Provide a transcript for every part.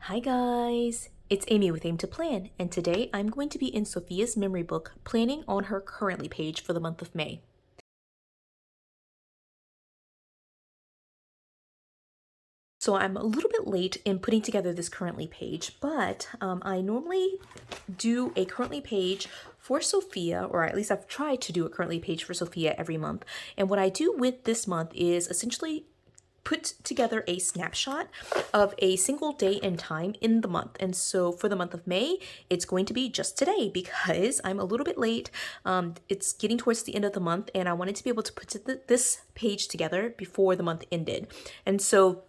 Hi guys, it's Amy with Aim to Plan, and today I'm going to be in Sophia's memory book planning on her currently page for the month of May. So I'm a little bit late in putting together this currently page, but I normally do a currently page for Sophia, or at least I've tried to do a currently page for Sophia every month. And what I do with this month is essentially put together a snapshot of a single day and time in the month. And so for the month of May, it's going to be just today because I'm a little bit late. It's getting towards the end of the month and I wanted to be able to put this page together before the month ended. And so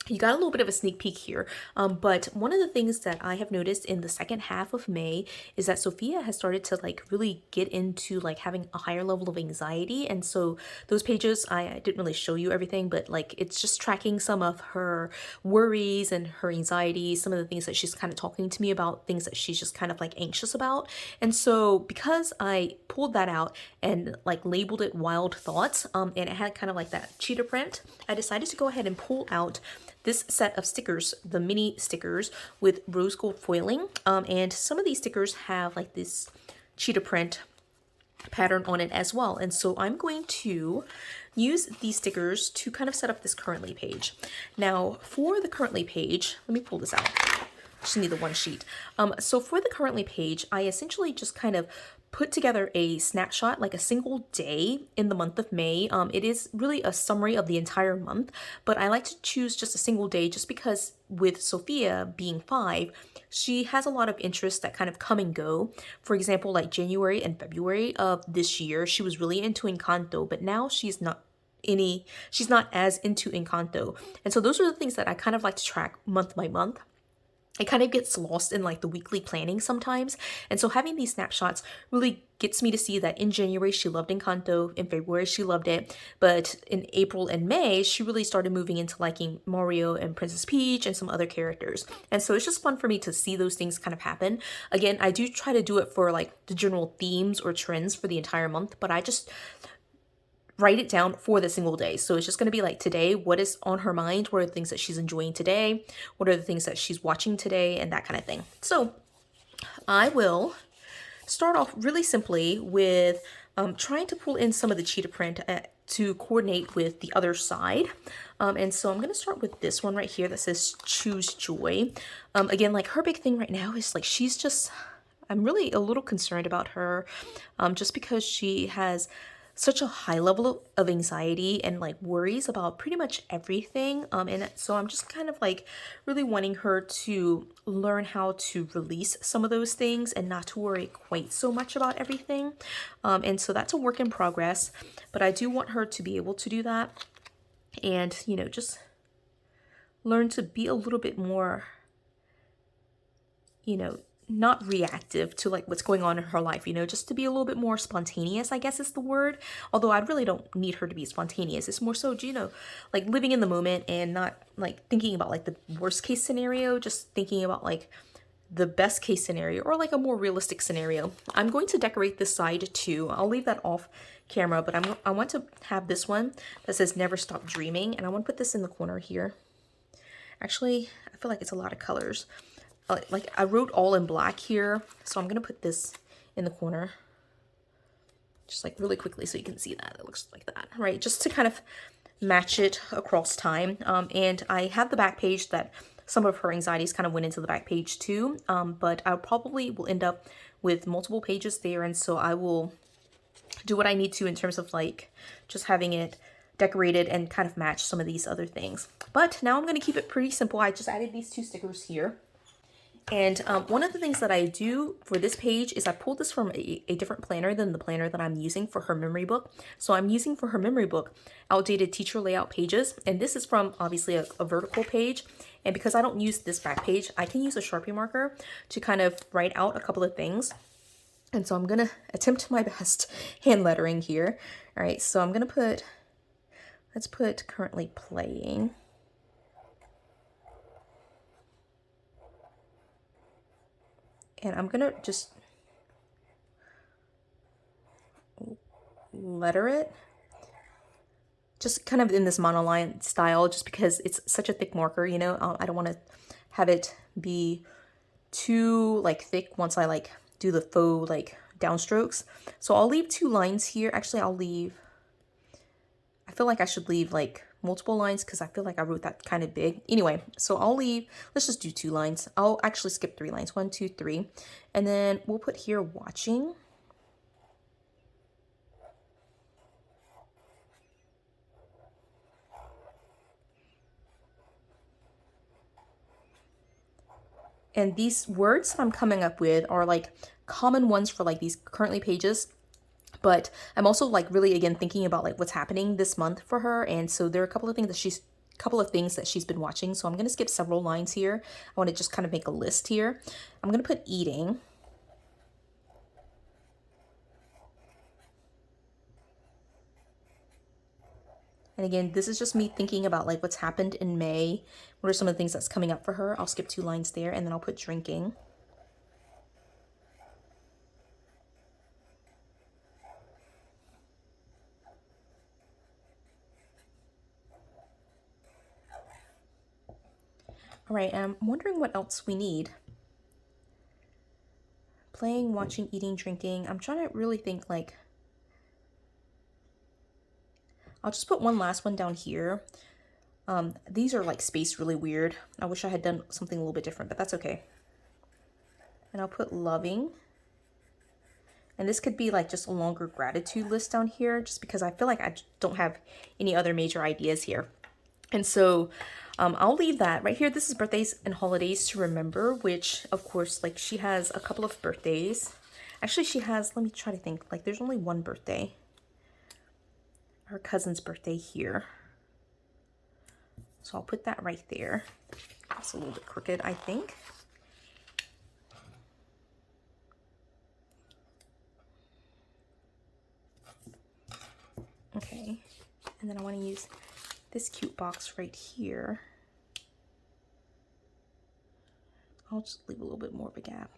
you got a little bit of a sneak peek here, but one of the things that I have noticed in the second half of May is that Sophia has started to like really get into like having a higher level of anxiety. And so those pages, I didn't really show you everything, but like it's just tracking some of her worries and her anxiety, some of the things that she's kind of talking to me about, things that she's just kind of like anxious about. And so because I pulled that out and like labeled it wild thoughts, and it had kind of like that cheetah print, I decided to go ahead and pull out this set of stickers, the mini stickers with rose gold foiling, and some of these stickers have like this cheetah print pattern on it as well. And so I'm going to use these stickers to kind of set up this currently page. Now for the currently page, let me pull this out. Just need the one sheet. So for the currently page, I essentially just kind of put together a snapshot, like a single day in the month of May. It is really a summary of the entire month, but I like to choose just a single day just because with Sophia being 5, she has a lot of interests that kind of come and go. For example, like January and February of this year, she was really into Encanto, but now she's not as into Encanto. And so those are the things that I kind of like to track month by month. It kind of gets lost in like the weekly planning sometimes. And so having these snapshots really gets me to see that in January she loved Encanto, in February she loved it, but in April and May she really started moving into liking Mario and Princess Peach and some other characters. And so it's just fun for me to see those things kind of happen. Again, I do try to do it for like the general themes or trends for the entire month, but I just write it down for the single day. So it's just going to be like today, what is on her mind? What are the things that she's enjoying today? What are the things that she's watching today? And that kind of thing. So I will start off really simply with trying to pull in some of the cheetah print to coordinate with the other side. And so I'm going to start with this one right here that says choose joy. Again, like her big thing right now is like I'm really a little concerned about her just because she has such a high level of anxiety and like worries about pretty much everything. And so I'm just kind of like really wanting her to learn how to release some of those things and not to worry quite so much about everything. And so that's a work in progress, but I do want her to be able to do that and, just learn to be a little bit more, not reactive to like what's going on in her life, just to be a little bit more spontaneous, I guess is the word. Although I really don't need her to be spontaneous. It's more so, like living in the moment and not like thinking about like the worst case scenario, just thinking about like the best case scenario or like a more realistic scenario. I'm going to decorate this side too. I'll leave that off camera, but I want to have this one that says never stop dreaming, and I want to put this in the corner here. Actually, I feel like it's a lot of colors. Like I wrote all in black here, so I'm gonna put this in the corner just like really quickly so you can see that it looks like that, right? Just to kind of match it across time. And I have the back page that some of her anxieties kind of went into the back page too, but I probably will end up with multiple pages there, and so I will do what I need to in terms of like just having it decorated and kind of match some of these other things. But now I'm going to keep it pretty simple. I just added these 2 stickers here. And one of the things that I do for this page is I pulled this from a different planner than the planner that I'm using for her memory book. So I'm using for her memory book outdated teacher layout pages. And this is from obviously a vertical page. And because I don't use this back page, I can use a Sharpie marker to kind of write out a couple of things. And so I'm going to attempt my best hand lettering here. All right, so I'm going to let's put currently playing. And I'm gonna just letter it just kind of in this monoline style just because it's such a thick marker, I don't want to have it be too like thick once I like do the faux like downstrokes. So I'll leave 2 lines here. Actually, I feel like I should leave like multiple lines because I feel like I wrote that kind of big. Anyway, so let's just do 2 lines. I'll actually skip 3 lines, 1, 2, 3. And then we'll put here watching. And these words that I'm coming up with are like common ones for like these currently pages. But I'm also like really again thinking about like what's happening this month for her. And so there are a couple of things that she's been watching. So I'm going to skip several lines here. I want to just kind of make a list here. I'm going to put eating. And again, this is just me thinking about like what's happened in May. What are some of the things that's coming up for her? I'll skip 2 lines there, and then I'll put drinking. All right, I'm wondering what else we need. Playing, watching, eating, drinking. I'm trying to really think like, I'll just put one last one down here. These are like spaced really weird. I wish I had done something a little bit different, but that's okay. And I'll put loving. And this could be like just a longer gratitude list down here, just because I feel like I don't have any other major ideas here. And so I'll leave that right here. This is birthdays and holidays to remember, which of course, like she has a couple of birthdays. Actually, she has, let me try to think, like there's only one birthday. Her cousin's birthday here. So I'll put that right there. It's a little bit crooked, I think. Okay, and then I want to use this cute box right here. I'll just leave a little bit more of a gap.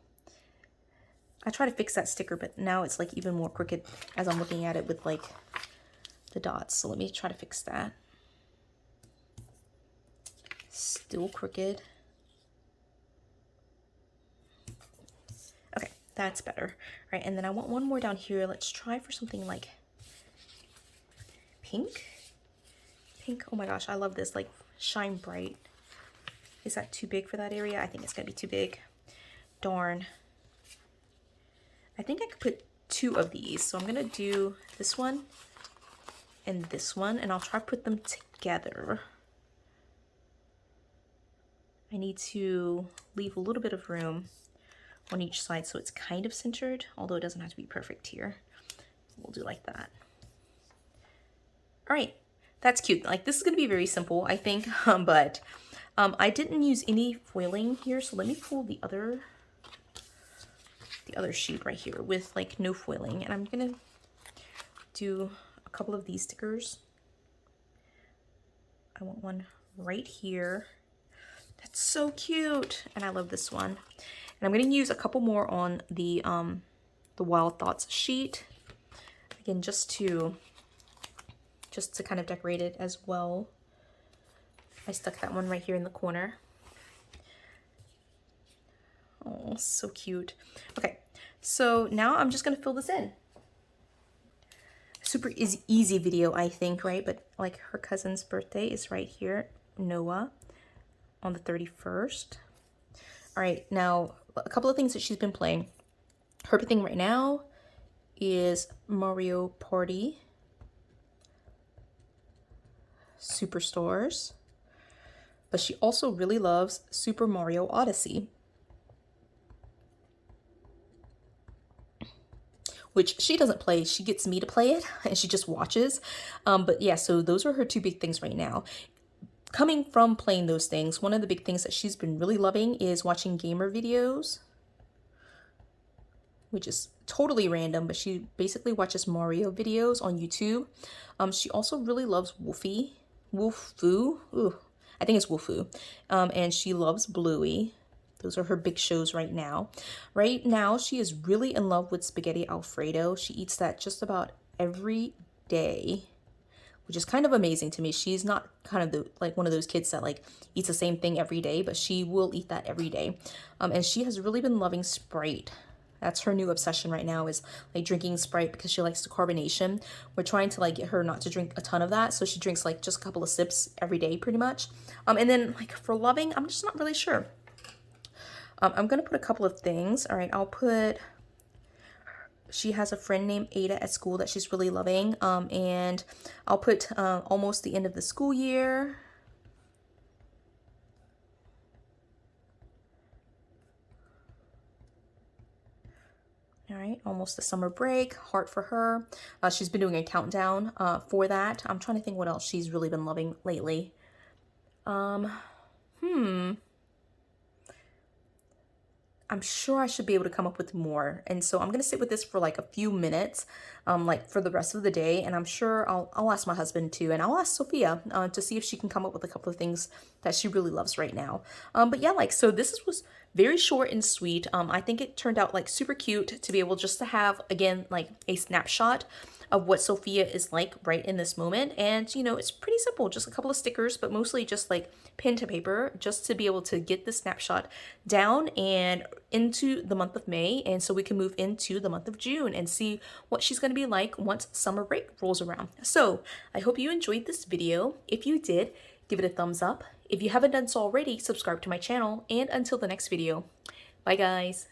I try to fix that sticker, but now it's like even more crooked as I'm looking at it with like the dots. So let me try to fix that. Still crooked. Okay, that's better. All right, and then I want one more down here. Let's try for something like pink. Pink, oh my gosh, I love this, like shine bright. Is that too big for that area? I think it's gonna be too big. Darn. I think I could put 2 of these. So I'm gonna do this one and this one, and I'll try to put them together. I need to leave a little bit of room on each side so it's kind of centered, although it doesn't have to be perfect here. We'll do like that. All right, that's cute. Like this is gonna be very simple, I think, but I didn't use any foiling here, so let me pull the other sheet right here with like no foiling, and I'm gonna do a couple of these stickers. I want one right here. That's so cute, and I love this one. And I'm gonna use a couple more on the Wild Thoughts sheet, again, just to kind of decorate it as well. I stuck that one right here in the corner. Oh, so cute. Okay, so now I'm just gonna fill this in. Super easy video, I think, right? But like her cousin's birthday is right here, Noah, on the 31st. All right, now a couple of things that she's been playing. Her big thing right now is Mario Party Superstars, but she also really loves Super Mario Odyssey, which she doesn't play. She gets me to play it and she just watches. But yeah, so those are her 2 big things right now. Coming from playing those things, one of the big things that she's been really loving is watching gamer videos, which is totally random, but she basically watches Mario videos on YouTube. She also really loves Wolfoo. Ooh, I think it's Wolfoo. And she loves Bluey. Those are her big shows right now. Right now, she is really in love with spaghetti Alfredo. She eats that just about every day. which is kind of amazing to me. She's not kind of like one of those kids that like eats the same thing every day, but she will eat that every day. And she has really been loving Sprite. That's her new obsession right now, is like drinking Sprite because she likes the carbonation. We're trying to like get her not to drink a ton of that, so she drinks like just a couple of sips every day pretty much. And then like for loving, I'm just not really sure. I'm gonna put a couple of things. All right, I'll put, she has a friend named Ada at school that she's really loving, and I'll put almost the end of the school year. All right, almost the summer break, heart for her. She's been doing a countdown for that. I'm trying to think what else she's really been loving lately. I'm sure I should be able to come up with more. And so I'm going to sit with this for like a few minutes, like for the rest of the day. And I'm sure I'll ask my husband too. And I'll ask Sophia to see if she can come up with a couple of things that she really loves right now. But yeah, like, so this was very short and sweet. I think it turned out like super cute to be able just to have, again, like a snapshot of what Sophia is like right in this moment. And, you know, it's pretty simple, just a couple of stickers, but mostly just like pen to paper, just to be able to get the snapshot down and into the month of May. And so we can move into the month of June and see what she's going to be like once summer break rolls around. So I hope you enjoyed this video. If you did, give it a thumbs up. If you haven't done so already, subscribe to my channel. And until the next video, bye guys.